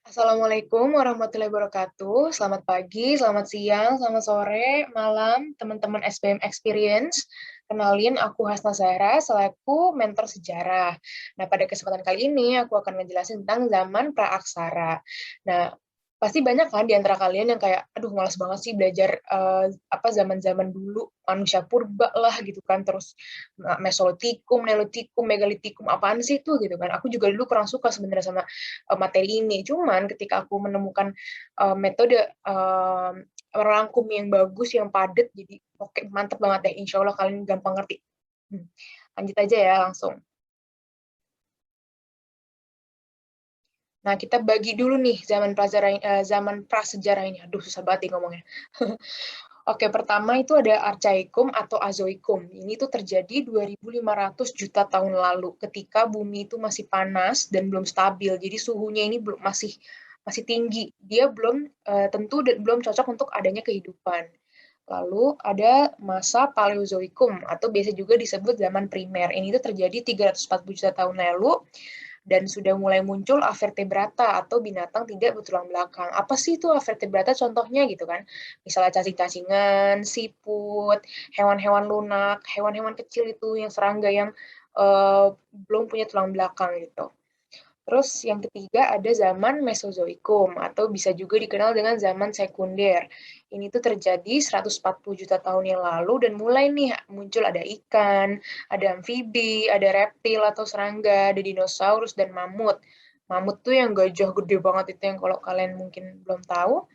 Assalamualaikum warahmatullahi wabarakatuh. Selamat pagi, selamat siang, selamat sore, malam, teman-teman SBM Experience. Kenalin, aku Hasna Zahra, selaku mentor sejarah. Nah, pada kesempatan kali ini, aku akan ngejelasin tentang zaman praaksara. Nah, pasti banyak kan di antara kalian yang kayak, aduh, malas banget sih belajar zaman-zaman dulu, manusia purba lah gitu kan, terus Mesolitikum, Neolitikum, Megalitikum, apaan sih itu gitu kan. Aku juga dulu kurang suka sebenarnya sama materi ini. Cuman ketika aku menemukan metode merangkum yang bagus, yang padat, jadi oke, mantep banget deh. Insya Allah kalian gampang ngerti. Lanjut aja ya langsung. Nah, kita bagi dulu nih zaman prasejarah ini. Aduh, susah banget nih ngomongnya. Oke, pertama itu ada Archaikum atau Azoikum. Ini tuh terjadi 2.500 juta tahun lalu ketika bumi itu masih panas dan belum stabil. Jadi suhunya ini belum masih tinggi. Dia belum tentu dan belum cocok untuk adanya kehidupan. Lalu ada masa Paleozoikum atau biasa juga disebut zaman primer. Ini tuh terjadi 340 juta tahun lalu dan sudah mulai muncul avertebrata atau binatang tidak bertulang belakang. Apa sih itu avertebrata contohnya gitu kan? Misalnya cacing-cacingan, siput, hewan-hewan lunak, hewan-hewan kecil itu yang serangga yang belum punya tulang belakang gitu. Terus yang ketiga ada zaman Mesozoikum atau bisa juga dikenal dengan zaman sekunder. Ini tuh terjadi 140 juta tahun yang lalu dan mulai nih muncul ada ikan, ada amfibi, ada reptil atau serangga, ada dinosaurus dan mamut. Mamut tuh yang gajah gede banget itu yang kalau kalian mungkin belum tahu.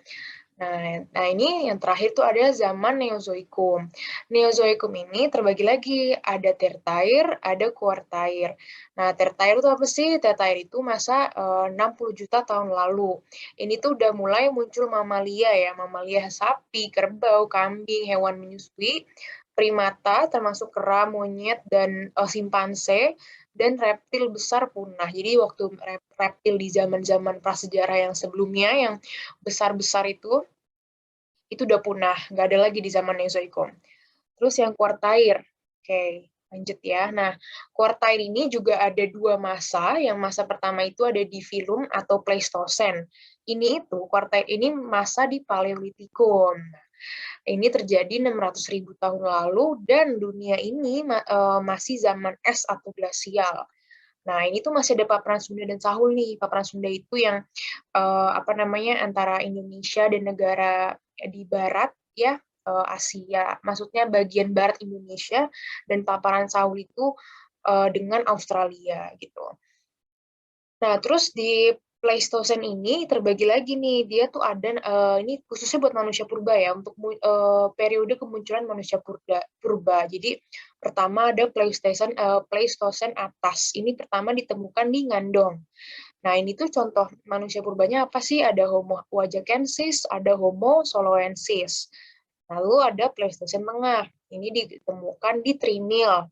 Nah, ini yang terakhir tuh ada zaman Neozoikum. Neozoikum ini terbagi lagi, ada Tertiary, ada Quartile. Nah, Tertiary itu apa sih? Tertiary itu masa 60 juta tahun lalu. Ini tuh udah mulai muncul mamalia ya, mamalia sapi, kerbau, kambing, hewan menyusui, primata termasuk kera, monyet, dan simpanse, dan reptil besar punah. Jadi waktu reptil di zaman-zaman prasejarah yang sebelumnya, yang besar-besar itu udah punah, nggak ada lagi di zaman Mesozoikum. Terus yang Quartile, oke, lanjut ya. Nah, Quartile ini juga ada dua masa. Yang masa pertama itu ada di Filum atau Pleistocene. Quartile ini masa di Paleolitikum. Ini terjadi 600.000 tahun lalu dan dunia ini masih zaman es atau glasial. Nah, ini tuh masih ada paparan Sunda dan Sahul nih. Paparan Sunda itu yang antara Indonesia dan negara di barat ya, Asia, maksudnya bagian barat Indonesia, dan paparan Sahul itu dengan Australia gitu. Nah, terus di Pleistocene ini terbagi lagi nih, dia tuh ada ini khususnya buat manusia purba ya, untuk periode kemunculan manusia purba. Jadi pertama ada Pleistocene atas. Ini pertama ditemukan di Ngandong. Nah, ini tuh contoh manusia purbanya apa sih? Ada Homo wajakensis, ada Homo soloensis. Lalu ada Pleistocene tengah. Ini ditemukan di Trinil.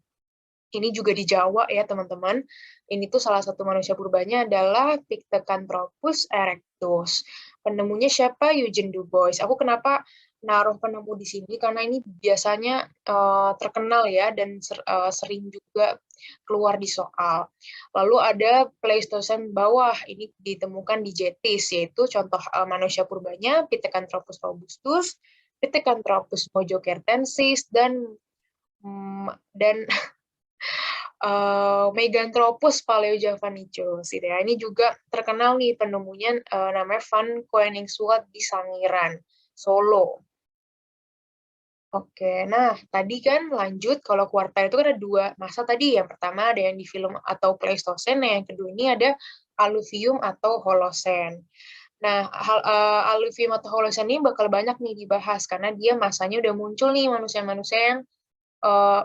Ini juga di Jawa ya, teman-teman. Ini tuh salah satu manusia purbanya adalah Pithecanthropus erectus. Penemunya siapa? Eugene Du Bois. Aku kenapa naruh penemu di sini? Karena ini biasanya terkenal ya, dan sering juga keluar di soal. Lalu ada Pleistocene bawah. Ini ditemukan di Jetis, yaitu contoh manusia purbanya Pithecanthropus robustus, Pithecanthropus mojokertensis, dan Meganthropus paleojavanicus gitu ya. Ini juga terkenal nih penemunya, namanya Van Koeningswald di Sangiran, Solo. Oke, nah tadi kan lanjut kalau kuartil itu kan ada dua masa tadi. Yang pertama ada yang di film atau Pleistocene, nah yang kedua ini ada Alluvium atau Holocene. Nah, Alluvium atau Holocene ini bakal banyak nih dibahas karena dia masanya udah muncul nih manusia-manusia yang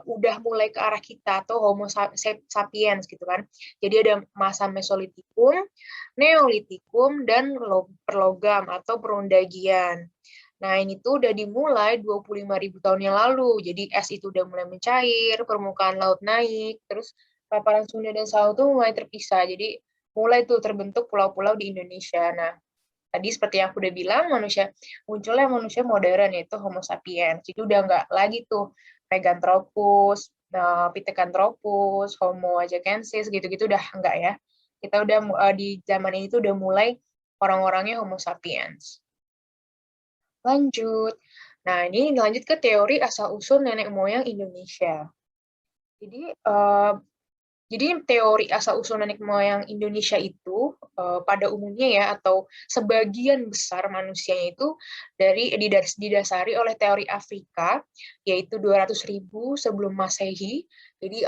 udah mulai ke arah kita atau Homo sapiens gitu kan. Jadi ada masa Mesolitikum, Neolitikum, dan perlogam atau perundagian. Nah, ini tuh udah dimulai 25.000 tahun yang lalu. Jadi es itu udah mulai mencair, permukaan laut naik, terus paparan Sunda dan Sahul tuh mulai terpisah. Jadi mulai tuh terbentuk pulau-pulau di Indonesia. Nah, tadi seperti yang aku udah bilang, munculnya manusia modern yaitu Homo sapiens. Itu udah nggak lagi tuh Meganthropus, Pithecanthropus, Homo ajacensis gitu-gitu udah enggak ya. Kita udah di zaman ini tuh udah mulai orang-orangnya Homo sapiens. Lanjut. Nah, ini lanjut ke teori asal-usul nenek moyang Indonesia. Jadi, teori asal-usul nenek moyang Indonesia itu pada umumnya ya, atau sebagian besar manusianya itu didasari oleh teori Afrika, yaitu 200.000 sebelum Masehi. Jadi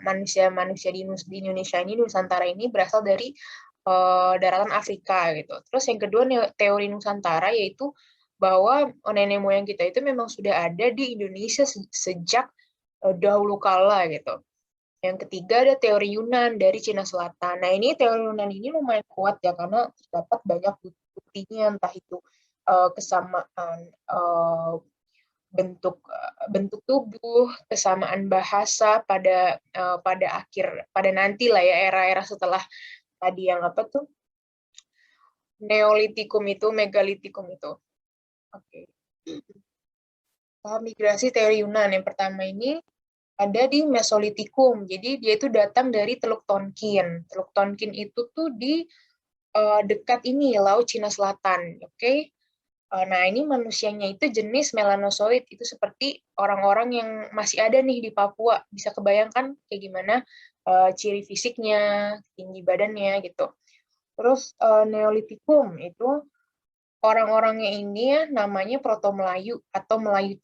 manusia-manusia di Indonesia ini, Nusantara ini berasal dari daratan Afrika gitu. Terus yang kedua teori Nusantara, yaitu bahwa nenek moyang kita itu memang sudah ada di Indonesia sejak dahulu kala gitu. Yang ketiga ada teori Yunan dari Cina Selatan. Nah, ini teori Yunan ini lumayan kuat ya, karena terdapat banyak buktinya, entah itu kesamaan bentuk tubuh, kesamaan bahasa pada nanti lah ya, era-era setelah tadi yang apa tuh, Neolitikum itu, Megalitikum itu. Oke. Tahap migrasi teori Yunan yang pertama ini ada di Mesolitikum. Jadi dia itu datang dari Teluk Tonkin. Teluk Tonkin itu tuh di dekat ini Laut Cina Selatan, oke? Nah, ini manusianya itu jenis melanosoid, itu seperti orang-orang yang masih ada nih di Papua. Bisa kebayangkan kayak gimana ciri fisiknya, tinggi badannya gitu. Terus Neolitikum itu orang-orangnya ini ya namanya Proto Melayu atau Melayu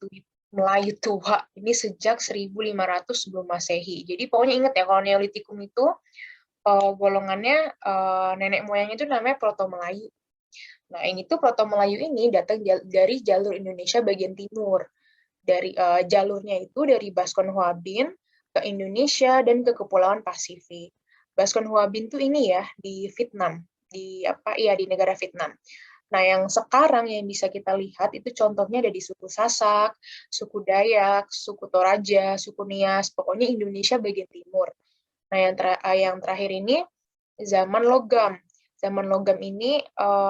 Tua. Ini sejak 1500 sebelum Masehi. Jadi pokoknya ingat ya, kalau Neolitikum itu golongannya nenek moyangnya itu namanya Proto Melayu. Nah, ini tuh Proto Melayu ini datang dari jalur Indonesia bagian timur. Dari jalurnya itu dari Baskom Huabin ke Indonesia dan ke Kepulauan Pasifik. Baskom Huabin tuh ini ya di Vietnam, di negara Vietnam. Nah, yang sekarang yang bisa kita lihat itu contohnya ada di suku Sasak, suku Dayak, suku Toraja, suku Nias, pokoknya Indonesia bagian timur. Nah, yang terakhir ini zaman logam. Zaman logam ini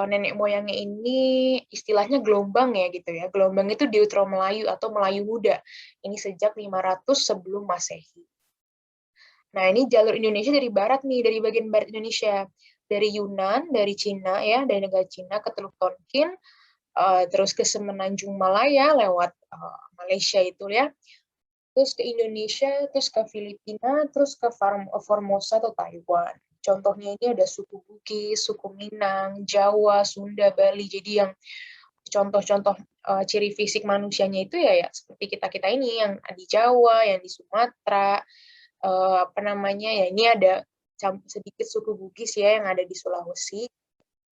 nenek moyangnya ini istilahnya gelombang ya gitu ya. Gelombang itu Deutero Melayu atau Melayu Muda. Ini sejak 500 sebelum Masehi. Nah, ini jalur Indonesia dari barat nih, dari bagian barat Indonesia. Dari Yunan, dari Cina ya, dari negara Cina ke Teluk Tonkin, terus ke Semenanjung Malaya lewat Malaysia itu ya, terus ke Indonesia, terus ke Filipina, terus ke Formosa atau Taiwan. Contohnya ini ada suku Bugis, suku Minang, Jawa, Sunda, Bali. Jadi yang contoh-contoh ciri fisik manusianya itu ya seperti kita ini yang di Jawa, yang di Sumatera, ya ini ada sedikit suku Bugis ya yang ada di Sulawesi.